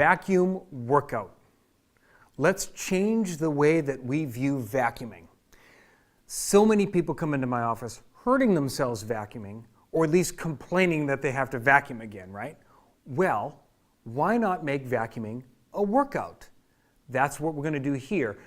vacuum workout. Let's change the way that we view vacuuming. So many people come into my office hurting themselves vacuuming, or at least complaining that they have to vacuum again, right? Well, why not make vacuuming a workout? That's what we're going to do here.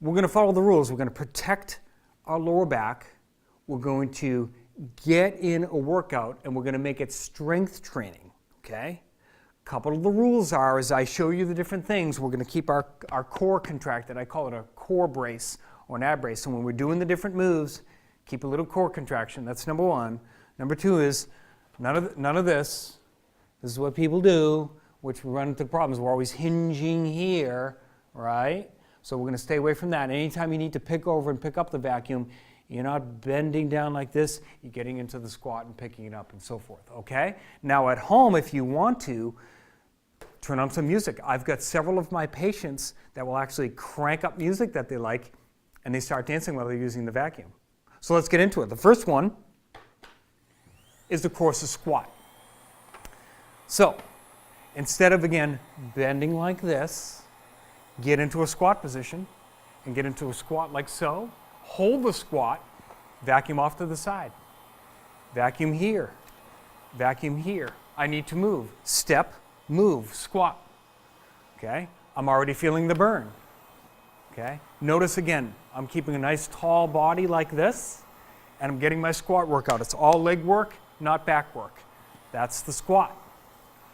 We're going to follow the rules. We're going to protect our lower back. We're going to get in a workout, and we're going to make it strength training, okay? A couple of the rules are, as I show you the different things, we're going to keep our core contracted. I call it a core brace or an ab brace. So when we're doing the different moves, keep a little core contraction. That's number one. Number two is none of this. This is what people do, which we run into problems. We're always hinging here, right? So we're going to stay away from that. Anytime you need to pick over and pick up the vacuum, you're not bending down like this. You're getting into the squat and picking it up and so forth, okay? Now at home, if you want to, turn on some music. I've got several of my patients that will actually crank up music that they like, and they start dancing while they're using the vacuum. So let's get into it. The first one is, of course, a squat. So instead of, again, bending like this, get into a squat position and get into a squat like so. Hold the squat, vacuum off to the side. Vacuum here, vacuum here. I need to move. Step, move, squat. Okay? I'm already feeling the burn. Okay? Notice again, I'm keeping a nice tall body like this, and I'm getting my squat workout. It's all leg work, not back work. That's the squat.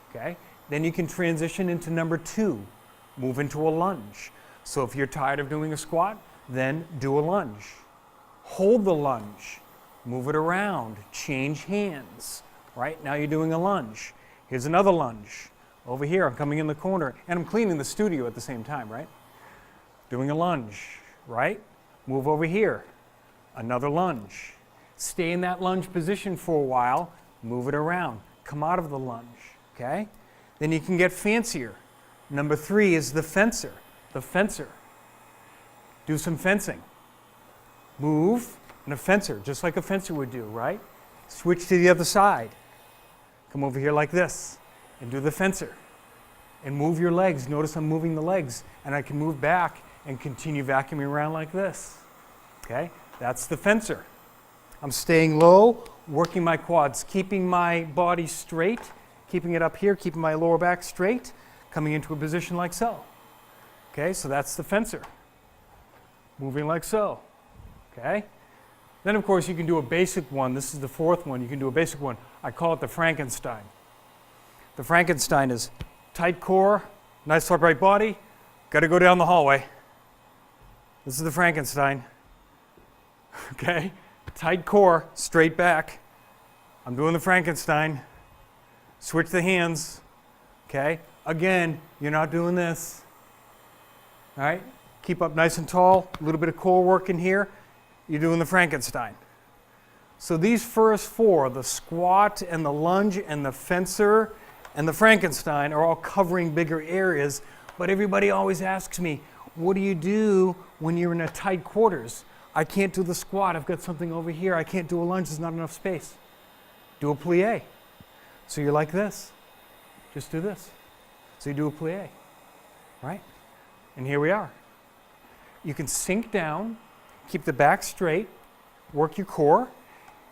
Okay? Then you can transition into number two, move into a lunge. So if you're tired of doing a squat, then do a lunge. Hold the lunge, move it around, change hands. Right? Now you're doing a lunge. Here's another lunge. Over here, I'm coming in the corner, and I'm cleaning the studio at the same time, right? Doing a lunge, right? Move over here, another lunge. Stay in that lunge position for a while, move it around, come out of the lunge, okay? Then you can get fancier. Number three is the fencer. The fencer. Do some fencing. Move and a fencer, just like a fencer would do, right? Switch to the other side. Come over here like this and do the fencer. And move your legs. Notice I'm moving the legs, and I can move back and continue vacuuming around like this. Okay? That's the fencer. I'm staying low, working my quads, keeping my body straight, keeping it up here, keeping my lower back straight, coming into a position like so. Okay, so that's the fencer. Moving like so. Okay? Then, of course, you can do a basic one. This is the fourth one. You can do a basic one. I call it the Frankenstein. The Frankenstein is tight core, nice upright body, got to go down the hallway. This is the Frankenstein. Okay? Tight core, straight back. I'm doing the Frankenstein. Switch the hands. Okay? Again, you're not doing this. All right? Keep up nice and tall. A little bit of core work in here. You're doing the Frankenstein. So these first four, the squat and the lunge and the fencer and the Frankenstein, are all covering bigger areas. But everybody always asks me, what do you do when you're in a tight quarters? I can't do the squat. I've got something over here. I can't do a lunge. There's not enough space. Do a plie. So you're like this. Just do this. So you do a plie. Right? And here we are. You can sink down, keep the back straight, work your core,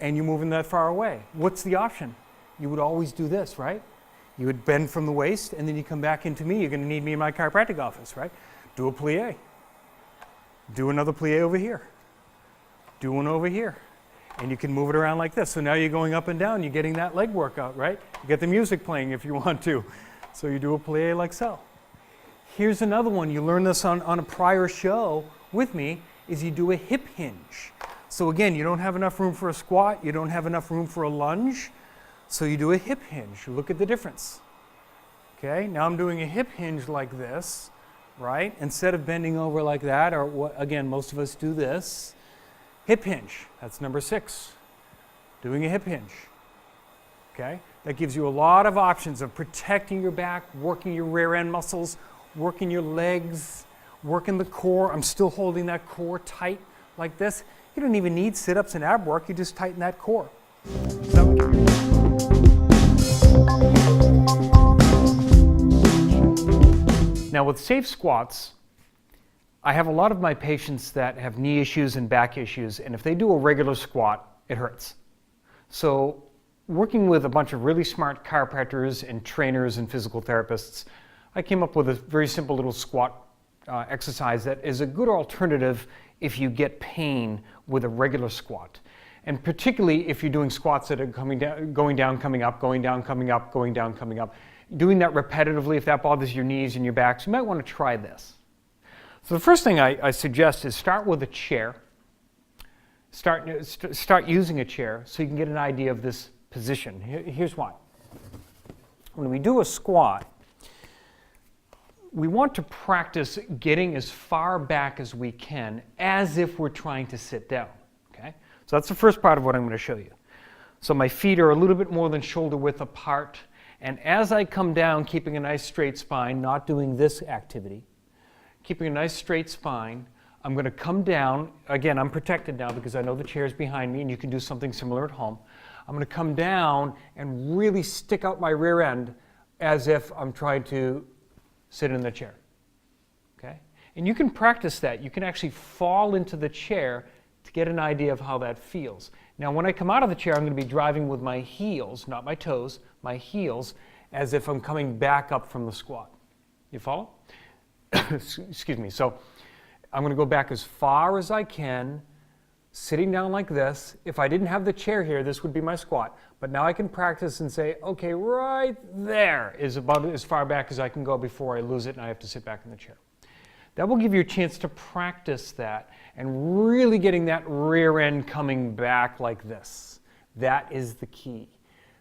and you're moving that far away. What's the option? You would always do this, right? You would bend from the waist, and then you come back into me. You're going to need me in my chiropractic office, right? Do a plie. Do another plie over here. Do one over here. And you can move it around like this. So now you're going up and down. You're getting that leg workout, right? You get the music playing if you want to. So you do a plie like so. Here's another one. You learned this on a prior show with me, is you do a hip hinge. So again, you don't have enough room for a squat. You don't have enough room for a lunge. So you do a hip hinge. Look at the difference. Okay, now I'm doing a hip hinge like this, right? Instead of bending over like that, or what, again, most of us do this. Hip hinge, that's number 6. Doing a hip hinge. Okay, that gives you a lot of options of protecting your back, working your rear end muscles, working your legs, working the core. I'm still holding that core tight like this. You don't even need sit-ups and ab work. You just tighten that core. So Now with safe squats, I have a lot of my patients that have knee issues and back issues, and if they do a regular squat, it hurts. So working with a bunch of really smart chiropractors and trainers and physical therapists, I came up with a very simple little squat exercise that is a good alternative if you get pain with a regular squat. And particularly if you're doing squats that are coming down, going down, coming up, going down, coming up, going down, coming up. Doing that repetitively, if that bothers your knees and your backs, you might want to try this. So the first thing I suggest is start with a chair. Start using a chair so you can get an idea of this position. Here's why. When we do a squat, we want to practice getting as far back as we can as if we're trying to sit down. Okay? So that's the first part of what I'm going to show you. So my feet are a little bit more than shoulder width apart, and as I come down, keeping a nice straight spine, not doing this activity, keeping a nice straight spine, I'm going to come down. Again, I'm protected now because I know the chair is behind me, and you can do something similar at home. I'm going to come down and really stick out my rear end as if I'm trying to sit in the chair. Okay? And you can practice that. You can actually fall into the chair to get an idea of how that feels. Now, when I come out of the chair, I'm going to be driving with my heels, not my toes, my heels, as if I'm coming back up from the squat. You follow? Excuse me. So I'm going to go back as far as I can, sitting down like this. If I didn't have the chair here, this would be my squat. But now I can practice and say, okay, right there is about as far back as I can go before I lose it and I have to sit back in the chair. That will give you a chance to practice that and really getting that rear end coming back like this. That is the key,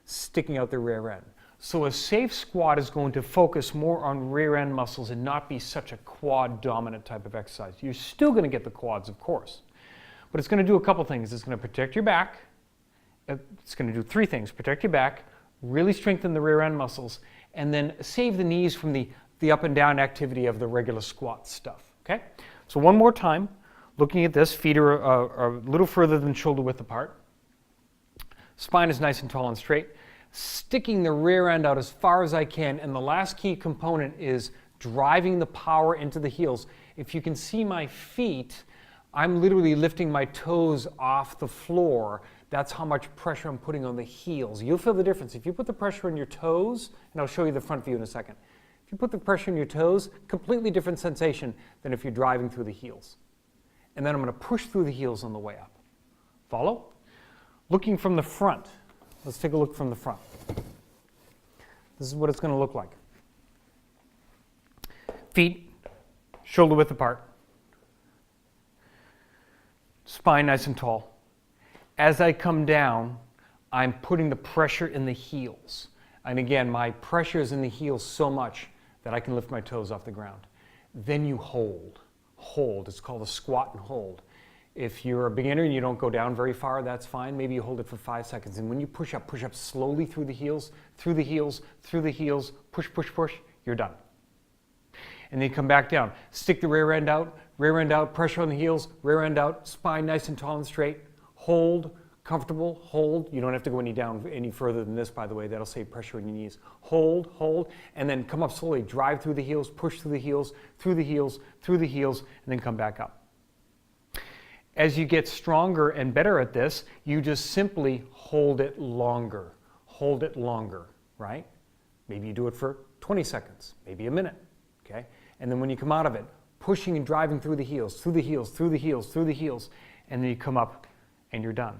sticking out the rear end. So a safe squat is going to focus more on rear end muscles and not be such a quad dominant type of exercise. You're still going to get the quads, of course, but it's going to do a couple things. It's going to protect your back. It's going to do three things: protect your back, really strengthen the rear end muscles, and then save the knees from the up and down activity of the regular squat stuff. Okay? So one more time, looking at this, feet are a little further than shoulder width apart. Spine is nice and tall and straight. Sticking the rear end out as far as I can, and the last key component is driving the power into the heels. If you can see my feet, I'm literally lifting my toes off the floor. That's how much pressure I'm putting on the heels. You'll feel the difference. If you put the pressure on your toes, and I'll show you the front view in a second. If you put the pressure on your toes, completely different sensation than if you're driving through the heels. And then I'm going to push through the heels on the way up. Follow? Looking from the front. Let's take a look from the front. This is what it's going to look like. Feet shoulder width apart. Spine nice and tall. As I come down, I'm putting the pressure in the heels. And again, my pressure is in the heels so much that I can lift my toes off the ground. Then you hold. Hold. It's called a squat and hold. If you're a beginner and you don't go down very far, that's fine. Maybe you hold it for 5 seconds. And when you push up slowly through the heels, through the heels, through the heels, push, push, push, you're done. And then you come back down. Stick the rear end out, pressure on the heels, rear end out, spine nice and tall and straight. Hold, comfortable, hold. You don't have to go any further than this, by the way. That'll save pressure on your knees. Hold, hold, and then come up slowly. Drive through the heels, push through the heels, through the heels, through the heels, and then come back up. As you get stronger and better at this, you just simply hold it longer. Hold it longer, right? Maybe you do it for 20 seconds, maybe a minute, okay? And then when you come out of it, pushing and driving through the heels, through the heels, through the heels, through the heels, and then you come up and you're done.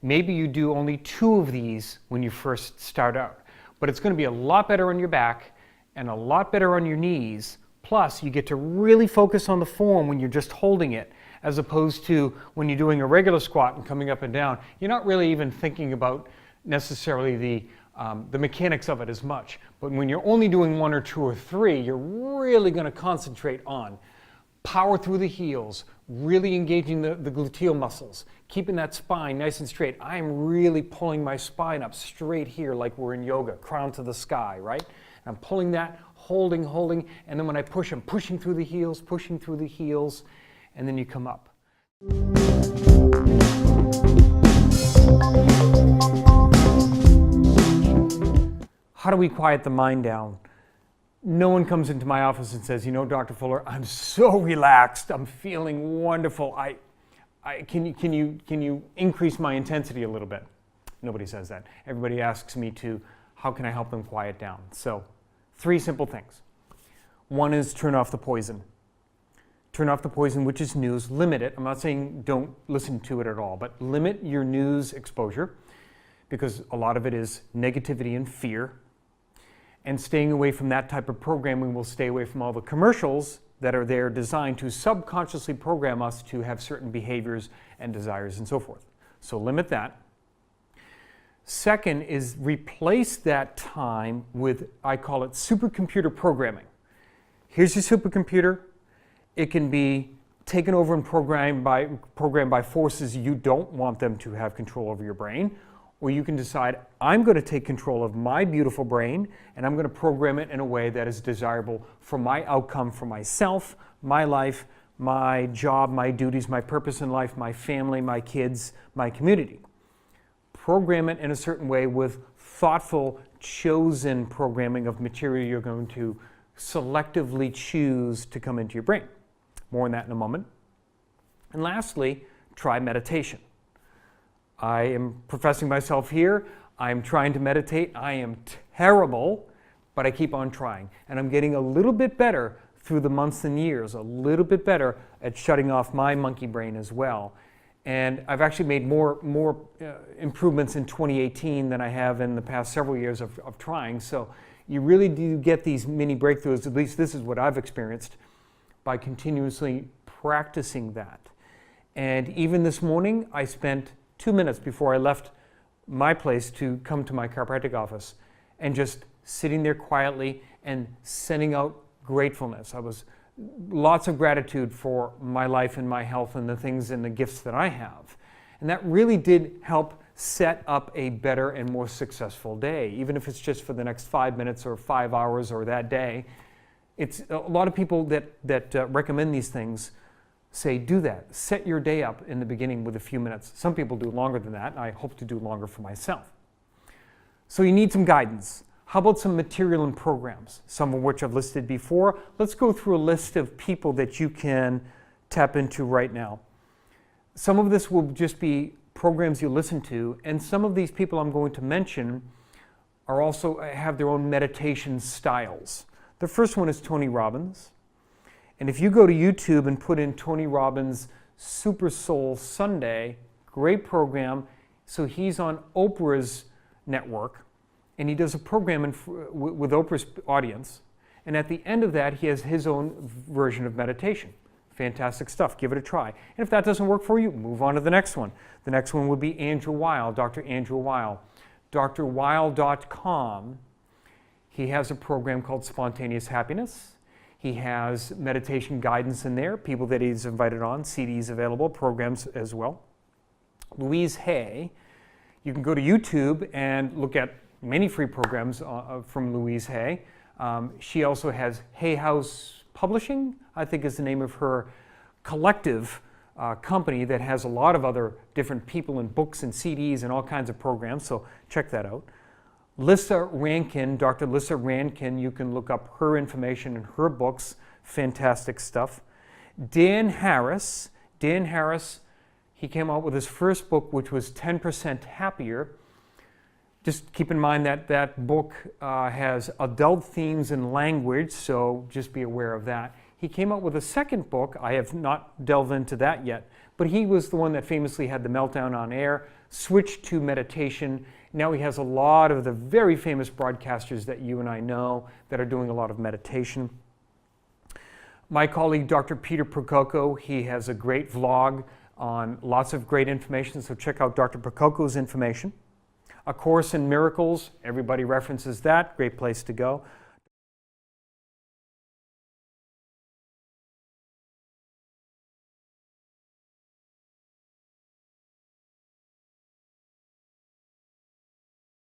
Maybe you do only 2 of these when you first start out, but it's going to be a lot better on your back and a lot better on your knees. Plus, you get to really focus on the form when you're just holding it, as opposed to when you're doing a regular squat and coming up and down. You're not really even thinking about necessarily the mechanics of it as much. But when you're only doing 1 or 2 or 3, you're really going to concentrate on power through the heels, really engaging the gluteal muscles, keeping that spine nice and straight. I'm really pulling my spine up straight here like we're in yoga, crown to the sky, right? I'm pulling that, holding, and then when I push, I'm pushing through the heels, and then you come up. How do we quiet the mind down? No one comes into my office and says, you know, Dr. Fuller, I'm so relaxed. I'm feeling wonderful. Can you increase my intensity a little bit? Nobody says that. Everybody asks me how can I help them quiet down? So 3 simple things. One is turn off the poison. Turn off the poison, which is news. Limit it. I'm not saying don't listen to it at all, but limit your news exposure because a lot of it is negativity and fear. And staying away from that type of programming will stay away from all the commercials that are there designed to subconsciously program us to have certain behaviors and desires and so forth. So limit that. Second is replace that time with, I call it supercomputer programming. Here's your supercomputer. It can be taken over and programmed by forces you don't want them to have control over your brain, or you can decide, I'm going to take control of my beautiful brain and I'm going to program it in a way that is desirable for my outcome, for myself, my life, my job, my duties, my purpose in life, my family, my kids, my community. Program it in a certain way with thoughtful, chosen programming of material you're going to selectively choose to come into your brain. More on that in a moment. And lastly, try meditation. I am professing myself here. I'm trying to meditate. I am terrible, but I keep on trying. And I'm getting a little bit better through the months and years, a little bit better at shutting off my monkey brain as well. And I've actually made more improvements in 2018 than I have in the past several years of trying. So you really do get these mini breakthroughs, at least this is what I've experienced, by continuously practicing that. And even this morning, I spent 2 minutes before I left my place to come to my chiropractic office and just sitting there quietly and sending out gratefulness. I was lots of gratitude for my life and my health and the things and the gifts that I have. And that really did help set up a better and more successful day, even if it's just for the next 5 minutes or 5 hours or that day. It's a lot of people that recommend these things say do that. Set your day up in the beginning with a few minutes. Some people do longer than that, and I hope to do longer for myself. So you need some guidance. How about some material and programs, some of which I've listed before? Let's go through a list of people that you can tap into right now. Some of this will just be programs you listen to, and some of these people I'm going to mention are also have their own meditation styles. The first one is Tony Robbins. And if you go to YouTube and put in Tony Robbins Super Soul Sunday, great program. So he's on Oprah's network, and he does a program with Oprah's audience. And at the end of that, he has his own version of meditation. Fantastic stuff. Give it a try. And if that doesn't work for you, move on to the next one. The next one would be Andrew Weil, Dr. Andrew Weil. drweil.com. He has a program called Spontaneous Happiness. He has meditation guidance in there, people that he's invited on, CDs available, programs as well. Louise Hay, you can go to YouTube and look at many free programs from Louise Hay. She also has Hay House Publishing, I think is the name of her collective company that has a lot of other different people and books and CDs and all kinds of programs, so check that out. Lissa Rankin, Dr. Lissa Rankin, you can look up her information and her books, fantastic stuff. Dan Harris, he came out with his first book, which was 10% Happier. Just keep in mind that that book has adult themes and language, so just be aware of that. He came out with a second book. I have not delved into that yet, but he was the one that famously had the meltdown on air, switched to meditation. Now he has a lot of the very famous broadcasters that you and I know that are doing a lot of meditation. My colleague, Dr. Peter Prococo, he has a great vlog on lots of great information, so check out Dr. Prococo's information. A Course in Miracles, everybody references that, great place to go.